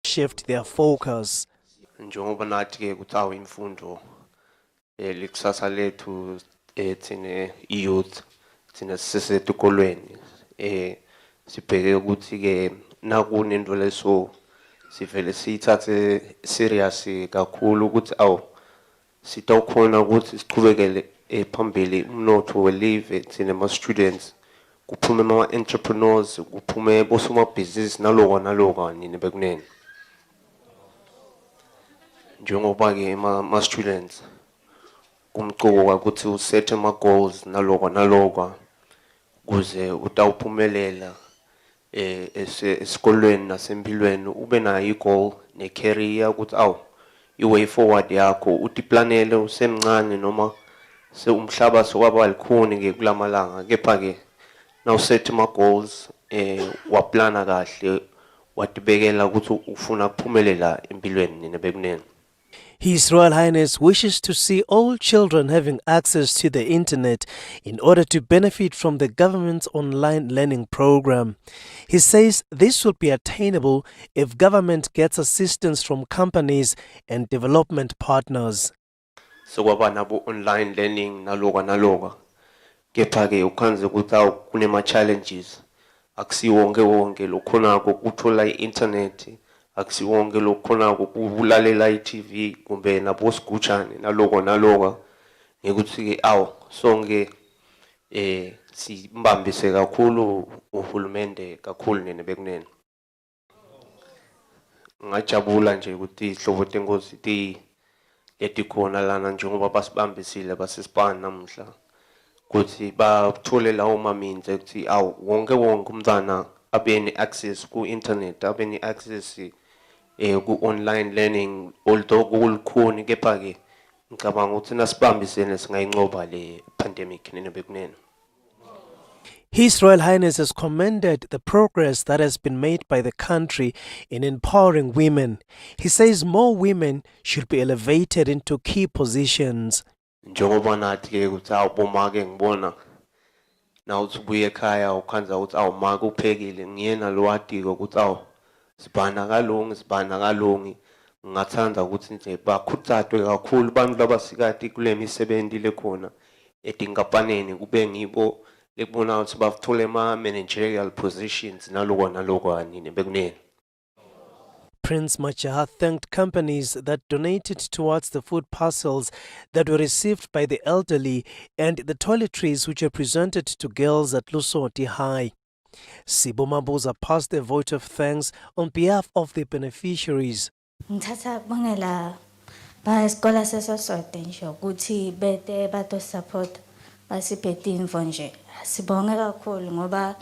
shift their focus. Njengoba nathi ke ukuthi awu imfundo likusasa lethu thina youth thina sisetikolweni sibheke ukuthi ke nakunento leso sivele sithathe serious kakhulu ukuthi awu sitawukhona ukuthi siqhubekele phambili umnotho welive thina ama students kuphume ama entrepreneurs kuphume bosomabhizinisi naloko nini bekunene njengoba ke ama students kumcoka ukuthi uset ama goals naloko kuze utawuphumelela esikolweni nasempilweni ube nayo igoal necareer ukuthi awu iway forward yakho utiplanele usemncane noma seumhlaba sokwaba likhuni ke kulamalanga kepha ke now set ama goals waplana kahle watibekela ukuthi ufuna ukuphumelela empilweni nina bekunene. His Royal Highness wishes to see all children having access to the internet in order to benefit from the government's online learning program. He says this will be attainable if government gets assistance from companies and development partners. So kwaba nabo online learning naloka kepha ke ukhanze ukuthi kunema challenges akusiwonke lokhonako ukuthola i-internet akusiwonke lokhonako ukulalela i-TV kumbe nabo siguchane naloko ngekuthi ke sonke simbambise kakhulu uhulumende kakhulu nene bekunene. Ngajabula nje ukuthi ihlobo tenkosi letikhona lana njengoba basibambisile basisipana namhla ukuthi bathole lawo maminze ukuthi wonke umntana abe ne-access ku-internet abe ne-access ku-online learning although kulikhuni kepha ke ngicabanga ukuthi nasibambisene singayinqoba le pandemic nene bekunene. His Royal Highness has commended the progress that has been made by the country in empowering women. He says more women should be elevated into key positions. Njengoba nathi ke ukuthi bomake ngibona na uthi ubuye ekhaya ukhanza ukuthi make uphekile ngiyena lo wadiko ukuthi sibana kalongi ngathanda ukuthi nje bakhuthazwe kakhulu abantu labasikati kule misebenzi lekhona etinkapaneni kube ngibo lekubona ukuthi bathole ama managerial positions naloko nini bekunene. Prince Majaha thanked companies that donated towards the food parcels that were received by the elderly and the toiletries which were presented to girls at Lusoti High. Sibo Mabuza passed a vote of thanks on behalf of the beneficiaries. Ngithatha bongela ba isikole sesosode nje ukuthi bete bato support basiphethe info nje sibonge kakhulu ngoba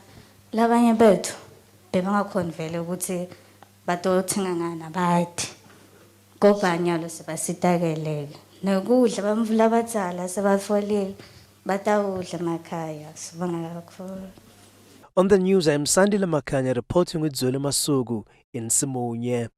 labanye bethu bebangakhona vele ukuthi batothenga ngana bathi kobanyalo sebasitakeleke nokudla bamvula abadzala sebafolile batawudla emakhaya sibonga kakhulu. On the news, I am Sandile Makanya reporting with Zulu Masugu in Simunye.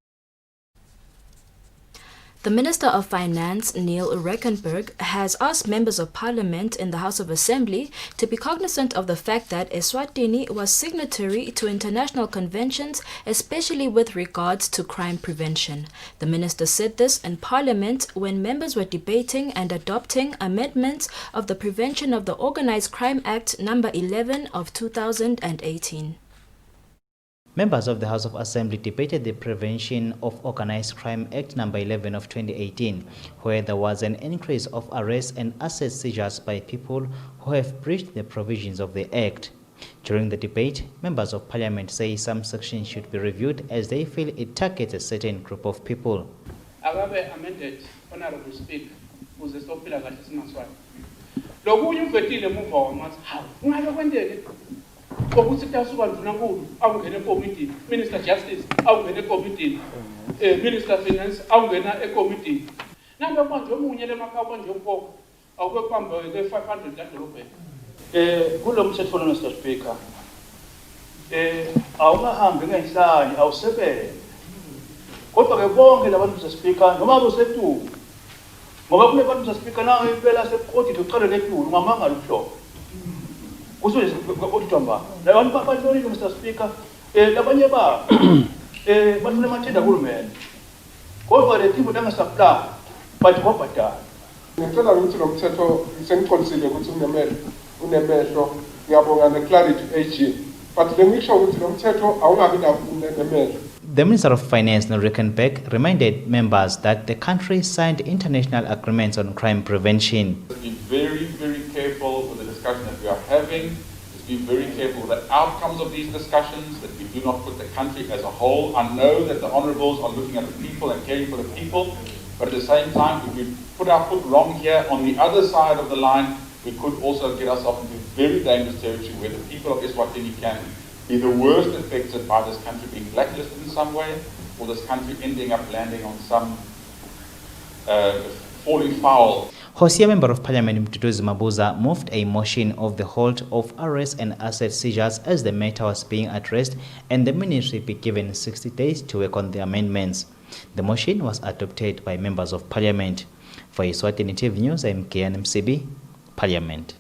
The Minister of Finance, Neil Reckenberg, has asked members of parliament in the House of Assembly to be cognizant of the fact that Eswatini was signatory to international conventions, especially with regards to crime prevention. The minister said this in parliament when members were debating and adopting amendments of the Prevention of the Organised Crime Act number 11 of 2018. Members of the House of Assembly debated the Prevention of Organised Crime Act No. 11 of 2018, where there was an increase of arrests and asset seizures by people who have breached the provisions of the Act. During the debate, members of Parliament say some sections should be reviewed as they feel it targets a certain group of people. Agabe amended, Honorable Speaker, who's the Sopila Gatismaswai. Minister Justice, committee, Minister Finance, committee. Number one, I'll go 500 Mr. Speaker. Awungahambi ngenhlanye awusebenze. Kodwa ke bonke labantu Mr. Speaker noma bosethu. Ngoba kule bantu Mr. Speaker nawe impela seqodi uqale letulu ngamanga luhlobo. Kusho nje kodwa mba. Labantu bafanele Mr. Speaker labanye ba bafuna amathenda kuhulumeni kodwa le timbo tangasapply but kwabhadala. Ngicela ukuthi lo mthetho sengiqonisile ukuthi unemehlo ngiyabonga neclarity AG but lengisho ukuthi lo mthetho awungabi nemehlo. The Minister of Finance, Neil Rickenback, reminded members that the country signed international agreements on crime prevention. Be very, very careful with the discussion that we are having. Just be very careful with the outcomes of these discussions, that we do not put the country as a whole. I know that the honourables are looking at the people and caring for the people, but at the same time, if we put our foot wrong here on the other side of the line, we could also get ourselves into very dangerous territory where the people of Eswatini can be the worst affected by this country being blacklisted in some way, or this country ending up landing on some falling foul. Hosia Member of Parliament Mtutuzi Mabuza moved a motion of the halt of arrests and asset seizures as the matter was being addressed and the ministry be given 60 days to work on the amendments. The motion was adopted by members of Parliament. For Eswatini TV News, I'm KNMCB, Parliament.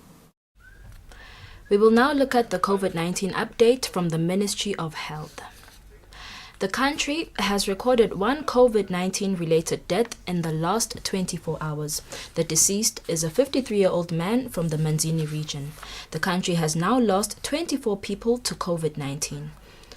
We will now look at the COVID-19 update from the Ministry of Health. The country has recorded one COVID-19 related death in the last 24 hours. The deceased is a 53-year-old man from the Manzini region. The country has now lost 24 people to COVID-19.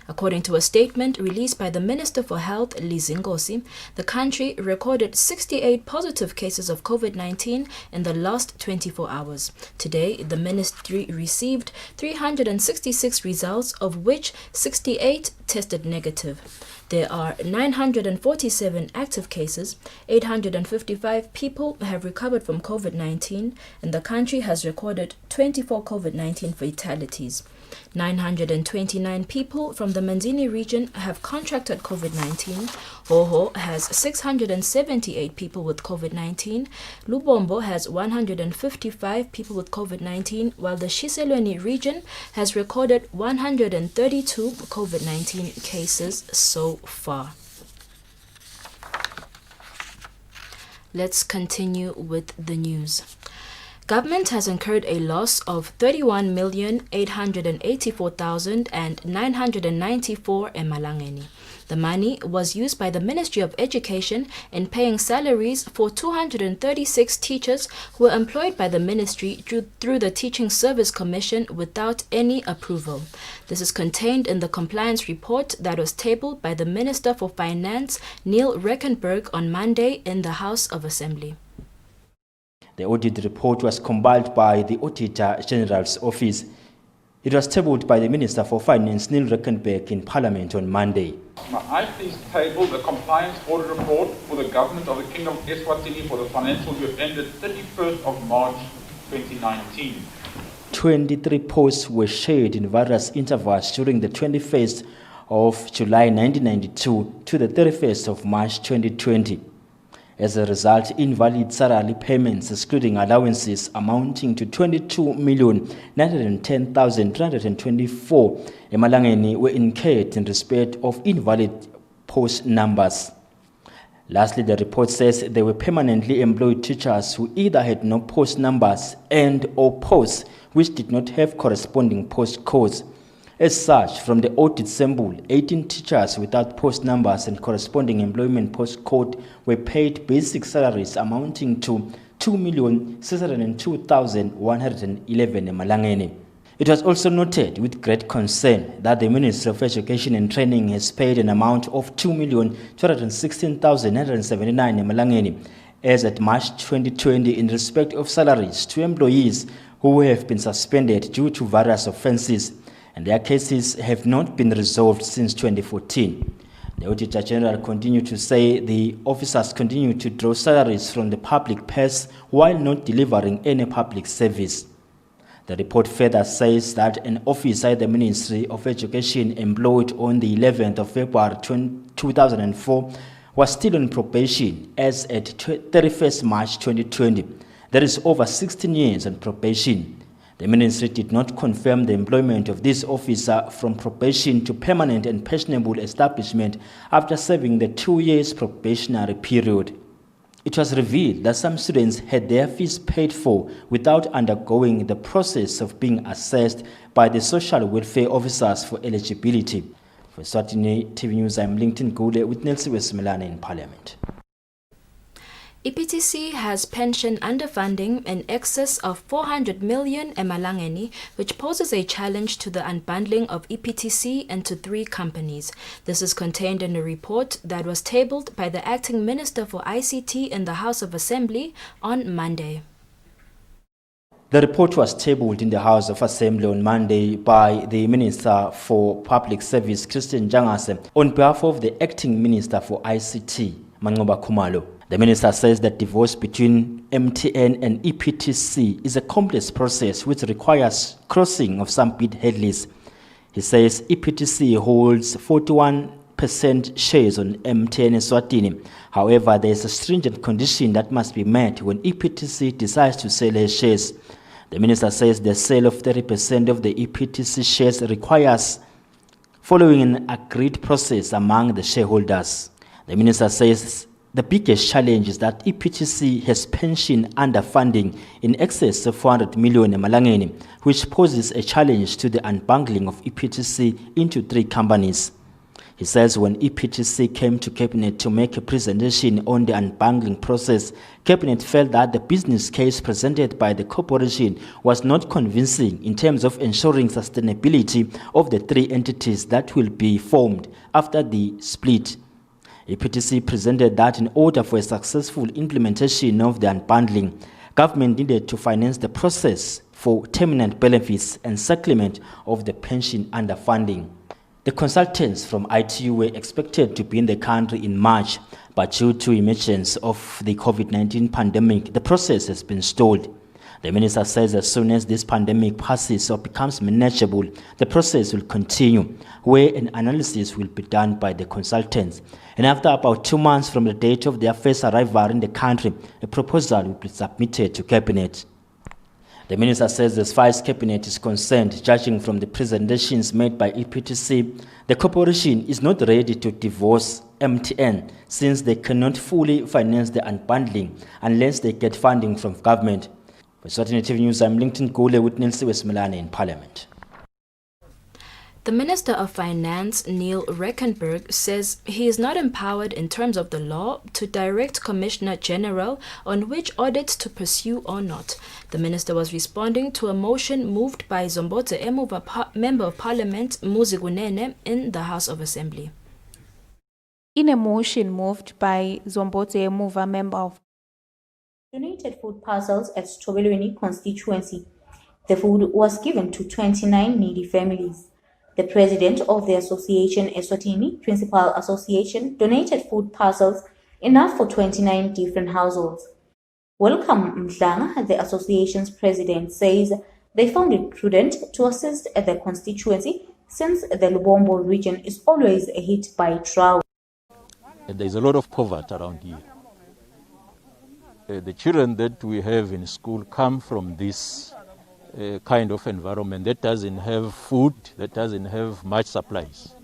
According to a statement released by the Minister for Health, Lizingosi, the country recorded 68 positive cases of COVID-19 in the last 24 hours. Today, the ministry received 366 results, of which 68 tested negative. There are 947 active cases, 855 people have recovered from COVID-19, and the country has recorded 24 COVID-19 fatalities. 929 people from the Manzini region have contracted COVID-19. Hoho has 678 people with COVID-19. Lubombo has 155 people with COVID-19, while the Shiselweni region has recorded 132 COVID-19 cases so far. Let's continue with the news. Government has incurred a loss of 31,884,994 emalangeni. The money was used by the Ministry of Education in paying salaries for 236 teachers who were employed by the ministry through the Teaching Service Commission without any approval. This is contained in the compliance report that was tabled by the Minister for Finance, Neil Reckenberg, on Monday in the House of Assembly. The audit report was compiled by the Auditor General's Office. It was tabled by the Minister for Finance, Neil Reckenberg, in Parliament on Monday. Now, I please table the compliance audit report for the Government of the Kingdom of Eswatini for the financial year ended 31st of March 2019. 23 posts were shared in various intervals during the 21st of July 1992 to the 31st of March 2020. As a result, invalid salary payments, excluding allowances, amounting to 22,910,324 emalangeni were incurred in respect of invalid post numbers. Lastly, the report says there were permanently employed teachers who either had no post numbers and or posts which did not have corresponding post codes. As such, from the audit sample, 18 teachers without post numbers and corresponding employment post code were paid basic salaries amounting to 2,602,111 emalangeni. It was also noted with great concern that the Ministry of Education and Training has paid an amount of 2,216,979 emalangeni as at March 2020 in respect of salaries to employees who have been suspended due to various offences, and their cases have not been resolved since 2014. The Auditor General continued to say the officers continue to draw salaries from the public purse while not delivering any public service. The report further says that an officer at the Ministry of Education employed on the 11th of February 2004 was still on probation as at 31st March 2020. That is over 16 years on probation. The ministry did not confirm the employment of this officer from probation to permanent and pensionable establishment after serving the 2 years probationary period. It was revealed that some students had their fees paid for without undergoing the process of being assessed by the social welfare officers for eligibility. For Eswatini TV News, I'm Lincoln Gule with Nelson Westmelane in Parliament. EPTC has pension underfunding in excess of 400 million emalangeni, which poses a challenge to the unbundling of EPTC into 3 companies. This is contained in a report that was tabled by the acting Minister for ICT in the House of Assembly on Monday. The report was tabled in the House of Assembly on Monday by the Minister for Public Service, Christian Jangase, on behalf of the acting Minister for ICT, Mangoba Khumalo. The minister says that divorce between MTN and EPTC is a complex process which requires crossing of some bid hurdles. He says EPTC holds 41% shares on MTN Eswatini. However, there is a stringent condition that must be met when EPTC decides to sell her shares. The minister says the sale of 30% of the EPTC shares requires following an agreed process among the shareholders. The minister says the biggest challenge is that EPTC has pension underfunding in excess of 400 million emalangeni, which poses a challenge to the unbundling of EPTC into 3 companies. He says when EPTC came to Cabinet to make a presentation on the unbundling process, Cabinet felt that the business case presented by the corporation was not convincing in terms of ensuring sustainability of the 3 entities that will be formed after the split. EPTC presented that in order for a successful implementation of the unbundling, government needed to finance the process for terminant benefits and settlement of the pension underfunding. The consultants from ITU were expected to be in the country in March, but due to emergence of the COVID-19 pandemic, the process has been stalled. The minister says as soon as this pandemic passes or becomes manageable, the process will continue, where an analysis will be done by the consultants. And after about 2 months from the date of their first arrival in the country, a proposal will be submitted to Cabinet. The minister says as far as Cabinet is concerned, judging from the presentations made by EPTC, the corporation is not ready to divorce MTN since they cannot fully finance the unbundling unless they get funding from government. For Eswatini TV News, I'm Lincoln Gule with Nelson Westmelane in Parliament. The Minister of Finance, Neil Reckenberg, says he is not empowered in terms of the law to direct Commissioner General on which audits to pursue or not. The minister was responding to a motion moved by Zombotse Emuva Member of Parliament Muzi Kunene in the House of Assembly. In a motion moved by Zombotse Emuva Member of donated food parcels at Sithobilweni constituency. The food was given to 29 needy families. The president of the association, Eswatini Principal Association, donated food parcels enough for 29 different households. Welcome Mhlanga, the association's president, says they found it prudent to assist at the constituency since the Lubombo region is always hit by drought. There's a lot of poverty around here. The children that we have in school come from this kind of environment that doesn't have food, that doesn't have much supplies.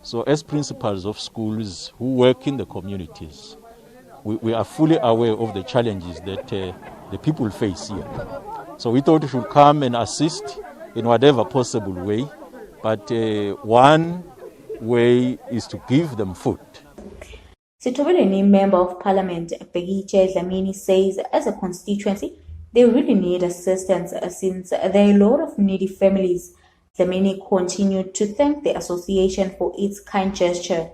So as principals of schools who work in the communities, we are fully aware of the challenges that the people face here. So we thought we should come and assist in whatever possible way, but one way is to give them food. Sithobilweni Member of Parliament Begiche Dlamini says as a constituency, they really need assistance since there are a lot of needy families. Dlamini continued to thank the association for its kind gesture.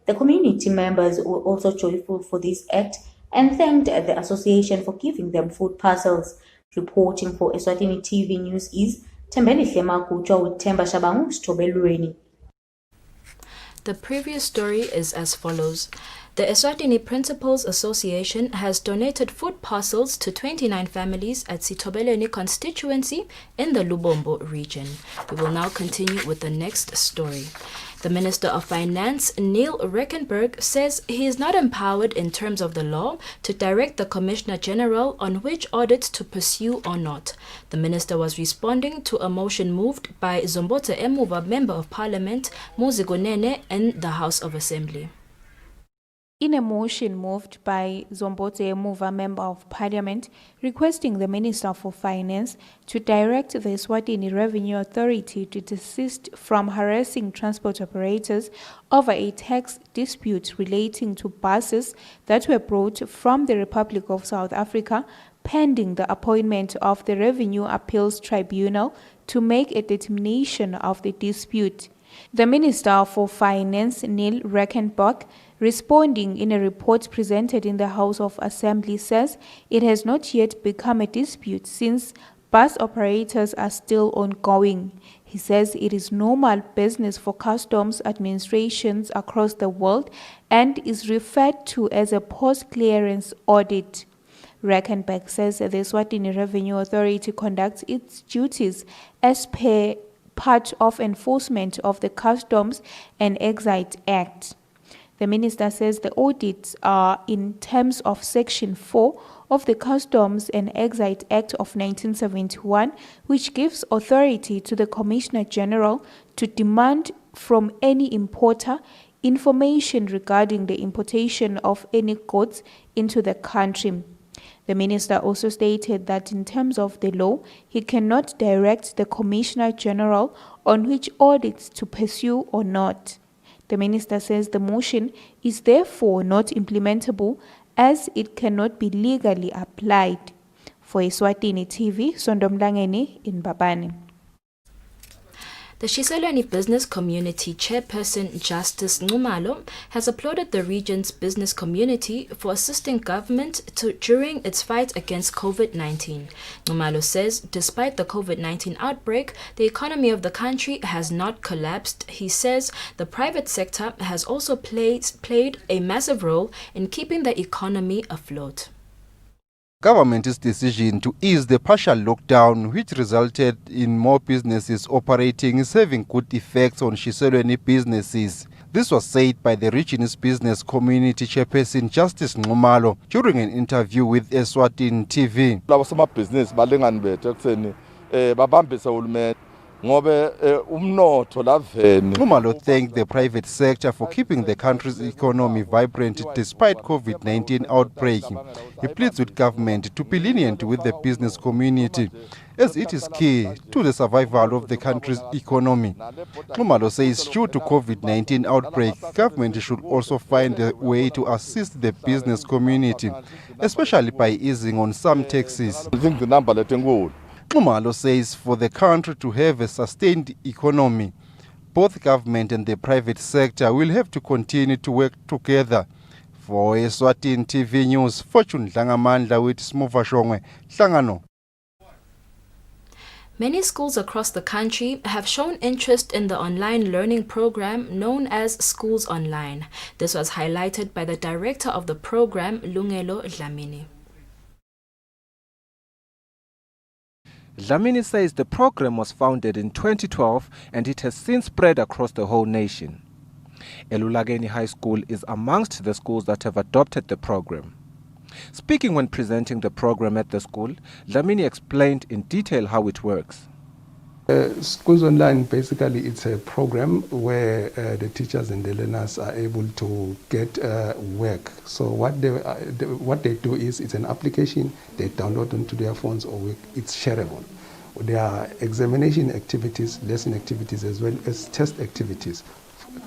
The community members were also joyful for this act and thanked the association for giving them food parcels. Reporting for Eswatini TV News is Tembeni Hlemakuchwa with Temba Shabangu, Sithobilweni. The previous story is as follows. The Eswatini Principals Association has donated food parcels to 29 families at Sithobilweni constituency in the Lubombo region. We will now continue with the next story. The Minister of Finance, Neil Reckenberg, says he is not empowered in terms of the law to direct the Commissioner General on which audits to pursue or not. The minister was responding to a motion moved by Zombotse Emuva Member of Parliament Muzi Kunene in the House of Assembly. In a motion moved by Zombote Muva, Member of Parliament, requesting the Minister for Finance to direct the Eswatini Revenue Authority to desist from harassing transport operators over a tax dispute relating to buses that were brought from the Republic of South Africa, pending the appointment of the Revenue Appeals Tribunal to make a determination of the dispute. The Minister for Finance, Neil Reckenbach, responding in a report presented in the House of Assembly, says it has not yet become a dispute since bus operators are still ongoing. He says it is normal business for customs administrations across the world and is referred to as a post-clearance audit. Reckenbach says the Eswatini Revenue Authority conducts its duties as per part of enforcement of the Customs and Excise Act. The minister says the audits are in terms of Section 4 of the Customs and Excise Act of 1971, which gives authority to the Commissioner General to demand from any importer information regarding the importation of any goods into the country. The minister also stated that in terms of the law, he cannot direct the Commissioner General on which audits to pursue or not. The minister says the motion is therefore not implementable as it cannot be legally applied. For Eswatini TV, Sondomlangeni in Babani. The Shiselweni Business Community Chairperson Justice Nxumalo has applauded the region's business community for assisting government during its fight against COVID-19. Nxumalo says despite the COVID-19 outbreak, the economy of the country has not collapsed. He says the private sector has also played a massive role in keeping the economy afloat. Government's decision to ease the partial lockdown, which resulted in more businesses operating, is having good effects on Shiselweni businesses. This was said by the region's business community chairperson Justice Nxumalo during an interview with Eswatini TV. Nxumalo thanked the private sector for keeping the country's economy vibrant despite COVID-19 outbreak. He pleads with government to be lenient with the business community as it is key to the survival of the country's economy. Nxumalo says due to COVID-19 outbreak, government should also find a way to assist the business community, especially by easing on some taxes. Nxumalo says for the country to have a sustained economy, both government and the private sector will have to continue to work together. For Eswatini TV News, Fortune Dlangamandla with Smuva Shongwe, Hlangano. Many schools across the country have shown interest in the online learning program known as Schools Online. This was highlighted by the director of the program, Lungelo Dlamini. Dlamini says the program was founded in 2012 and it has since spread across the whole nation. Elulageni High School is amongst the schools that have adopted the program. Speaking when presenting the program at the school, Dlamini explained in detail how it works. Schools Online, basically it's a program where the teachers and the learners are able to get work. So what they do is it's an application they download onto their phones or it's shareable. There are examination activities, lesson activities as well as test activities.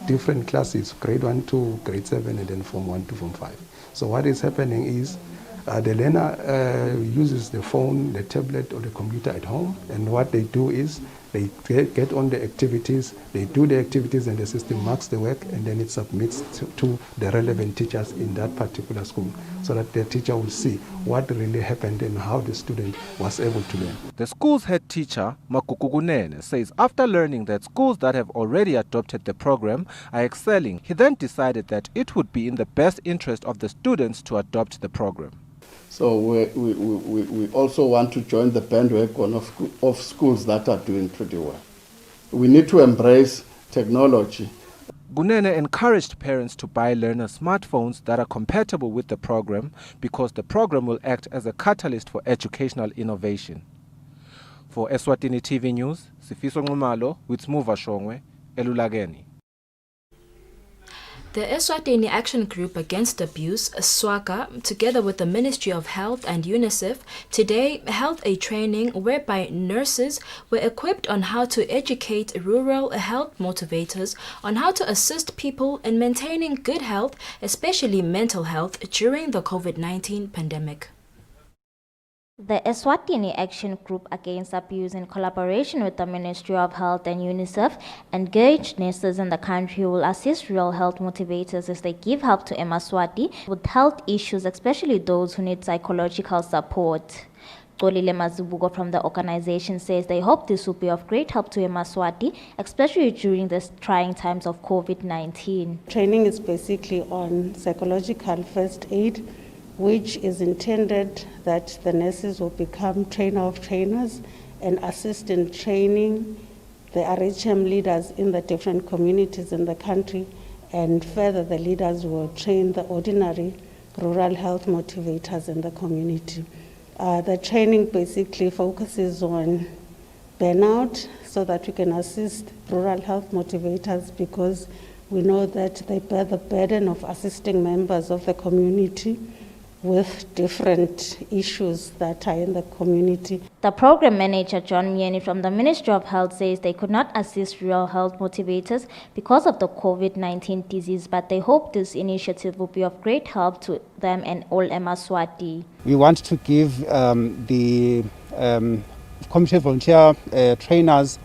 Different classes, grade 1 to grade 7 and then form 1 to form 5. So what is happening is the learner uses the phone, the tablet or the computer at home, and what they do is they get on the activities, they do the activities and the system marks the work and then it submits to the relevant teachers in that particular school so that the teacher will see what really happened and how the student was able to learn. The school's head teacher, Makukugunene, says after learning that schools that have already adopted the program are excelling, he then decided that it would be in the best interest of the students to adopt the program. So we also want to join the bandwagon of schools that are doing pretty well. We need to embrace technology. Gunene encouraged parents to buy learners smartphones that are compatible with the program because the program will act as a catalyst for educational innovation. For Eswatini TV News, Sifiso Nxumalo with Smuva Shongwe, Elulageni. The Eswatini Action Group Against Abuse, SWACA, together with the Ministry of Health and UNICEF, today held a training whereby nurses were equipped on how to educate rural health motivators on how to assist people in maintaining good health, especially mental health, during the COVID-19 pandemic. The Eswatini Action Group Against Abuse, in collaboration with the Ministry of Health and UNICEF, engaged nurses in the country who will assist rural health motivators as they give help to Eswatini with health issues, especially those who need psychological support. Xolile Mazibuko from the organization says they hope this will be of great help to Eswatini, especially during these trying times of COVID-19. Training is basically on psychological first aid, which is intended that the nurses will become trainer of trainers and assist in training the RHM leaders in the different communities in the country, and further the leaders will train the ordinary rural health motivators in the community. The training basically focuses on burnout so that we can assist rural health motivators, because we know that they bear the burden of assisting members of the community with different issues that are in the community. The program manager, John Mieni from the Ministry of Health, says they could not assist rural health motivators because of the COVID-19 disease, but they hope this initiative will be of great help to them and all Eswatini. We want to give the community volunteer trainers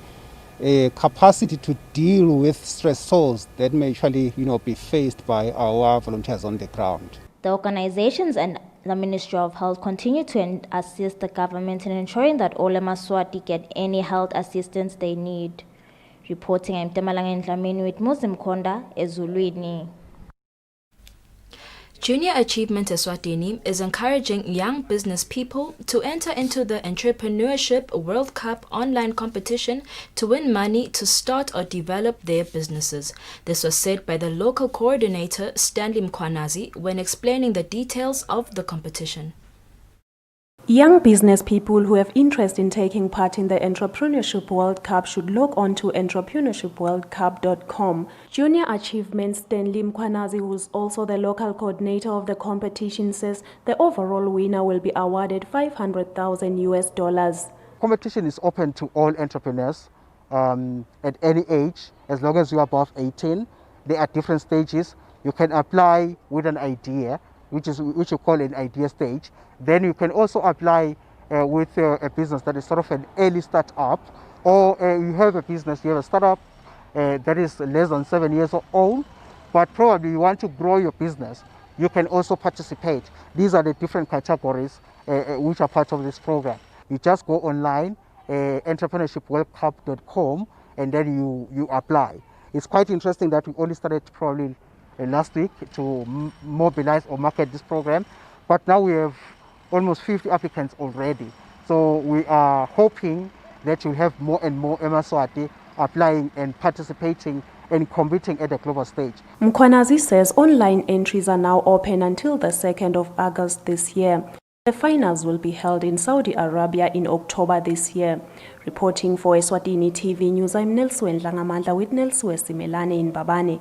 a capacity to deal with stressors that may actually be faced by our volunteers on the ground. The organizations and the Ministry of Health continue to assist the government in ensuring that all Eswatini get any health assistance they need. Reporting, I'm Temalangen Dlamini with Muslim Konda, Ezulwini. Junior Achievement Eswatini is encouraging young business people to enter into the Entrepreneurship World Cup online competition to win money to start or develop their businesses. This was said by the local coordinator, Stanley Mkhwanazi, when explaining the details of the competition. Young business people who have interest in taking part in the Entrepreneurship World Cup should log on to entrepreneurshipworldcup.com. Junior Achievement Stanley Mkhwanazi, who is also the local coordinator of the competition, says the overall winner will be awarded $500,000. Competition is open to all entrepreneurs at any age, as long as you are above 18. There are different stages. You can apply with an idea, which you call an idea stage. Then you can also apply with a business that is sort of an early startup, or you have a business, you have a startup that is less than 7 years old, but probably you want to grow your business. You can also participate. These are the different categories which are part of this program. You just go online, entrepreneurshipworldcup.com, and then you apply. It's quite interesting that we only started probably last week to mobilize or market this program, but now we have almost 50 applicants already. So we are hoping that you'll have more and more Eswatini applying and participating and competing at the global stage. Mkhwanazi says online entries are now open until the 2nd of August this year. The finals will be held in Saudi Arabia in October this year. Reporting for Eswatini TV News, I'm Nelswe Nlangamandla with Nelswe Simelane in Babane.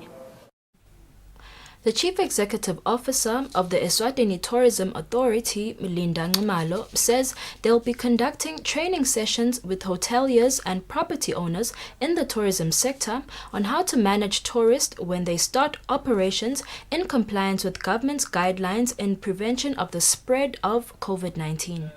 The Chief Executive Officer of the Eswatini Tourism Authority, Linda Nxumalo, says they'll be conducting training sessions with hoteliers and property owners in the tourism sector on how to manage tourists when they start operations in compliance with government's guidelines in prevention of the spread of COVID-19.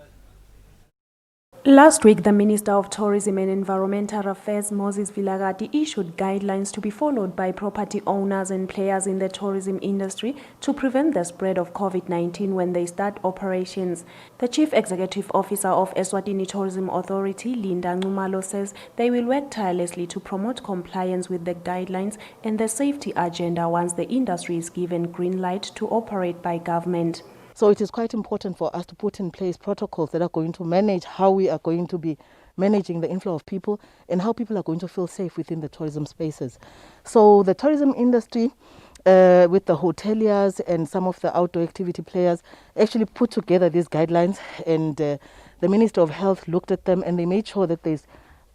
Last week, the Minister of Tourism and Environmental Affairs, Moses Vilagati, issued guidelines to be followed by property owners and players in the tourism industry to prevent the spread of COVID-19 when they start operations. The Chief Executive Officer of Eswatini Tourism Authority, Linda Nxumalo, says they will work tirelessly to promote compliance with the guidelines and the safety agenda once the industry is given green light to operate by government. So it is quite important for us to put in place protocols that are going to manage how we are going to be managing the inflow of people and how people are going to feel safe within the tourism spaces. So the tourism industry, with the hoteliers and some of the outdoor activity players, actually put together these guidelines, and the Minister of Health looked at them and they made sure that there's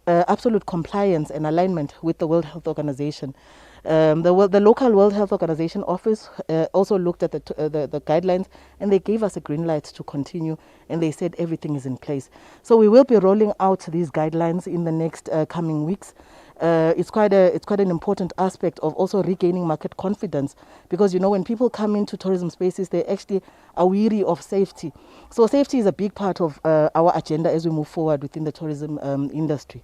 absolute compliance and alignment with the World Health Organization. The local World Health Organization office also looked at the guidelines, and they gave us a green light to continue, and they said everything is in place. So we will be rolling out these guidelines in the next coming weeks. It's quite an important aspect of also regaining market confidence, because when people come into tourism spaces, they actually are weary of safety. So safety is a big part of our agenda as we move forward within the tourism industry.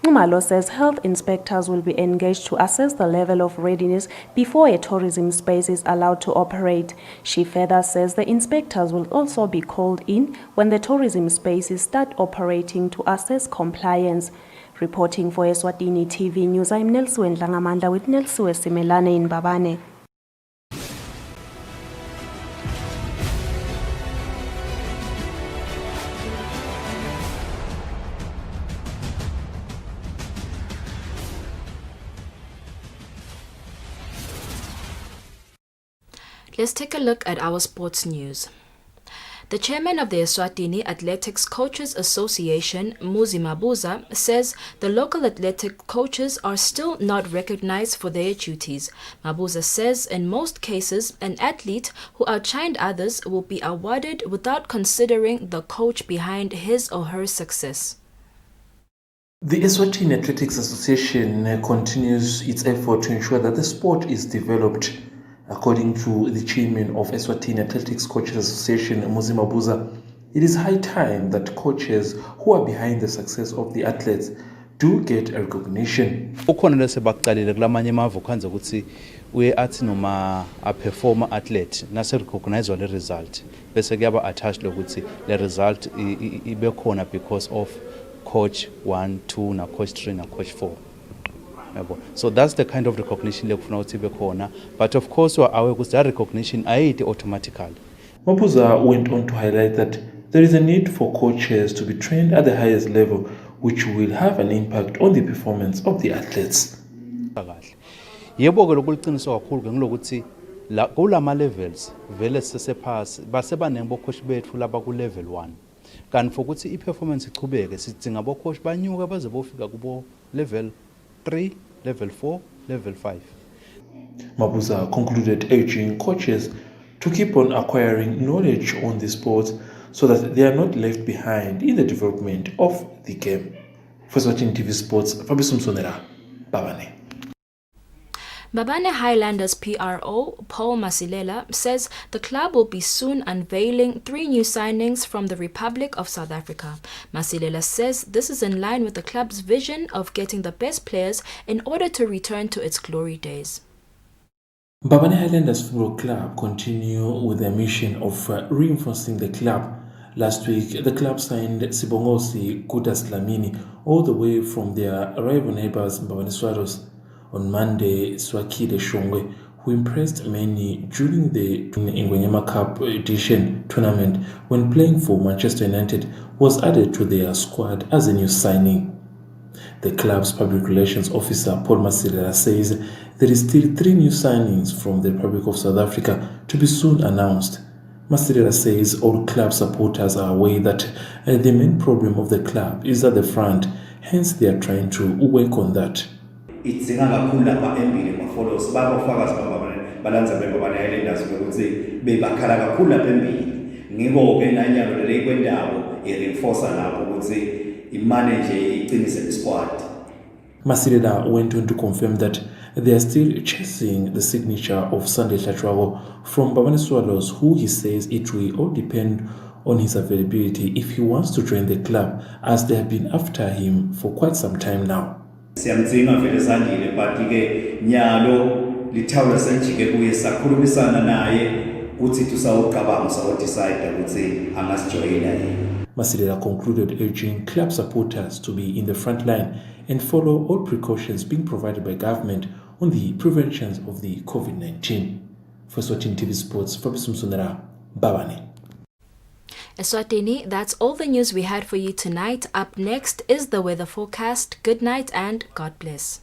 Umalo says health inspectors will be engaged to assess the level of readiness before a tourism space is allowed to operate. She further says the inspectors will also be called in when the tourism spaces start operating to assess compliance. Reporting for Eswatini TV News, I'm Nelsuwe Ndlangamandla with Nelsuwe Simelane in Babane. Let's take a look at our sports news. The chairman of the Eswatini Athletics Coaches Association, Muzi Mabuza, says the local athletic coaches are still not recognized for their duties. Mabuza says in most cases, an athlete who outshined others will be awarded without considering the coach behind his or her success. The Eswatini Athletics Association continues its effort to ensure that the sport is developed. According to the chairman of Eswatini Athletics Coaches Association, Muzi Mabuza, it is high time that coaches who are behind the success of the athletes do get a recognition. Ukhona lesebaqalile kulamanye amava ukhanza ukuthi uye athi noma a performer athlete nase recognize le result bese kuyaba attached lokuthi le result ibe khona because of coach 1, 2 na coach 3 na coach 4. So that's the kind of recognition lekufuna ukuthi ibe khona, but of course we are aware ukuthi that recognition ayidi automatically. Mabuza went on to highlight that there is a need for coaches to be trained at the highest level, which will have an impact on the performance of the athletes. Yebo ke lokuliqiniso kakhulu ke ngilokuthi la kulama levels vele sesepass basebanenge bo coach bethu laba ku level 1. Kanti fokuthi iperformance ichubeke sidinga bo coach banyuka baze bofika kubo level 3, level 4, level 5. Mabuza concluded urging coaches to keep on acquiring knowledge on the sport so that they are not left behind in the development of the game. For Eswatini TV Sports, Fabrice Msonera, Babane. Babane Highlanders PRO Paul Masilela says the club will be soon unveiling 3 new signings from the Republic of South Africa. Masilela says this is in line with the club's vision of getting the best players in order to return to its glory days. Babane Highlanders Football Club continue with their mission of reinforcing the club. Last week, the club signed Sibongosi Kutas Lamini all the way from their rival neighbors Babane Swaros. On Monday, Swakile Shongwe, who impressed many during the Ingwenyama Cup edition tournament when playing for Manchester United, was added to their squad as a new signing. The club's public relations officer, Paul Masilela, says there is still 3 new signings from the Republic of South Africa to be soon announced. Masilela says all club supporters are aware that the main problem of the club is at the front, hence they are trying to work on that. Idzinga kakhulu lapha embili ma-follows babafakazi balanza beBabane Highlanders ukuthi bebakhala kakhulu lapha embili ngiko-ke nanyalo leli kwendawo ireinforcer lapho ukuthi imanage iqinise isquad. Masilela went on to confirm that they are still chasing the signature of Sunday Hlachwago from Babane Swallows, who he says it will all depend on his availability if he wants to join the club, as they have been after him for quite some time now. Siyamdzinga vele sandile but ke nyalo lithawula senjike kuye sakhulumisana naye ukuthi tusawuqabanga sawudecide ukuthi angasijoyina yena. Masilela concluded urging club supporters to be in the front line and follow all precautions being provided by government on the prevention of the COVID-19. For Eswatini TV Sports, Fabrice Msonera, Babane. Eswatini, that's all the news we had for you tonight. Up next is the weather forecast. Good night and God bless.